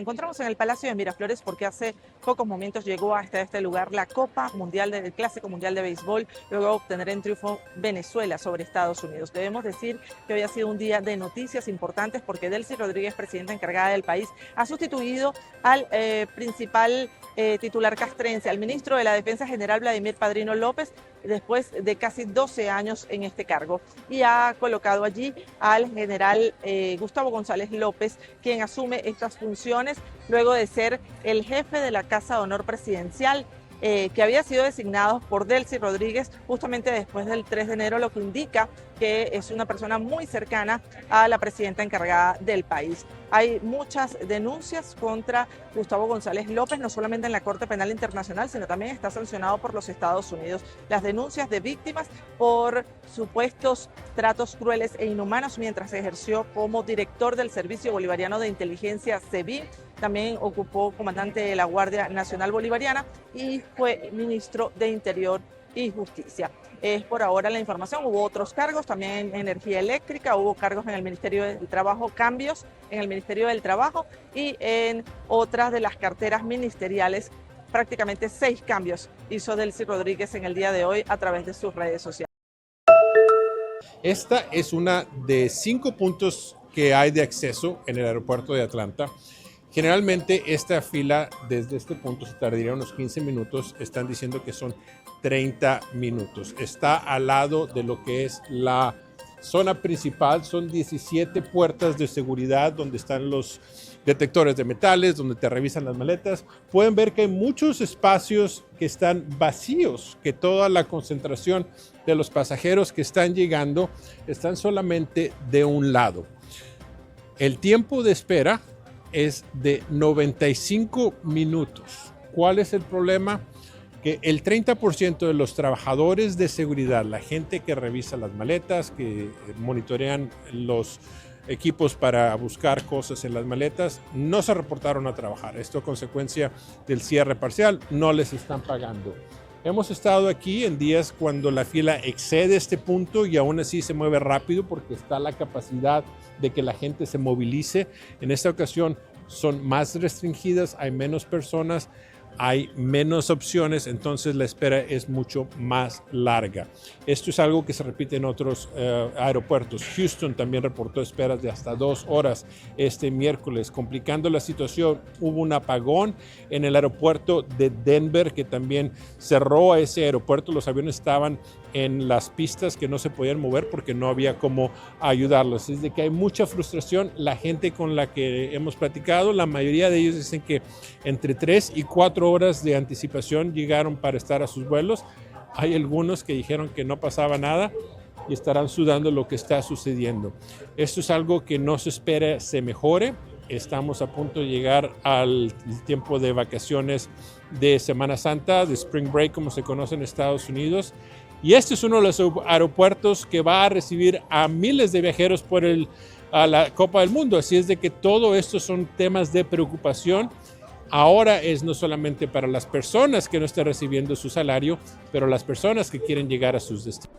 encontramos en el Palacio de Miraflores porque hace pocos momentos llegó hasta este lugar la Copa Mundial del Clásico Mundial de Béisbol, luego de obtener en triunfo Venezuela sobre Estados Unidos. Debemos decir que hoy ha sido un día de noticias importantes porque Delcy Rodríguez, presidenta encargada del país, ha sustituido al principal titular castrense, al ministro de la Defensa general Vladimir Padrino Lopez, después de casi 12 años en este cargo, y ha colocado allí al general Gustavo González López, quien asume estas funciones luego de ser el jefe de la Casa de Honor Presidencial, que había sido designado por Delcy Rodríguez justamente después del 3 de enero, lo que indica que es una persona muy cercana a la presidenta encargada del país. Hay muchas denuncias contra Gustavo González López, no solamente en la Corte Penal Internacional, sino también está sancionado por los Estados Unidos. Las denuncias de víctimas por supuestos tratos crueles e inhumanos mientras ejerció como director del Servicio Bolivariano de Inteligencia SEBIN. También ocupó comandante de la Guardia Nacional Bolivariana y fue ministro de Interior y Justicia. Es por ahora la información. Hubo otros cargos, también en energía eléctrica, hubo cargos en el Ministerio del Trabajo, cambios en el Ministerio del Trabajo y en otras de las carteras ministeriales. Prácticamente 6 cambios hizo Delcy Rodríguez en el día de hoy a través de sus redes sociales. Esta es una de 5 puntos que hay de acceso en el aeropuerto de Atlanta. Generalmente esta fila desde este punto se tardaría unos 15 minutos, están diciendo que son 30 minutos. Está al lado de lo que es la zona principal, son 17 puertas de seguridad donde están los detectores de metales, donde te revisan las maletas. Pueden ver que hay muchos espacios que están vacíos, que toda la concentración de los pasajeros que están llegando están solamente de un lado. El tiempo de espera es de 95 minutos. ¿Cuál es el problema? Que el 30% de los trabajadores de seguridad, la gente que revisa las maletas, que monitorean los equipos para buscar cosas en las maletas, no se reportaron a trabajar. Esto a consecuencia del cierre parcial, no les están pagando. Hemos estado aquí en días cuando la fila excede este punto y aún así se mueve rápido porque está la capacidad de que la gente se movilice. En esta ocasión son más restringidas, hay menos personas, hay menos opciones, entonces la espera es mucho más larga. Esto es algo que se repite en otros aeropuertos. Houston también reportó esperas de hasta 2 horas este miércoles, complicando la situación. Hubo un apagón en el aeropuerto de Denver que también cerró a ese aeropuerto. Los aviones estaban en las pistas que no se podían mover porque no había cómo ayudarlos. Es de que hay mucha frustración. La gente con la que hemos platicado, la mayoría de ellos dicen que entre 3 y 4 horas de anticipación llegaron para estar a sus vuelos. Hay algunos que dijeron que no pasaba nada y estarán sudando lo que está sucediendo. Esto es algo que no se espera se mejore. Estamos a punto de llegar al tiempo de vacaciones de Semana Santa, de Spring Break, como se conoce en Estados Unidos. Y este es uno de los aeropuertos que va a recibir a miles de viajeros a la Copa del Mundo. Así es de que todo esto son temas de preocupación. Ahora es no solamente para las personas que no están recibiendo su salario, pero las personas que quieren llegar a sus destinos.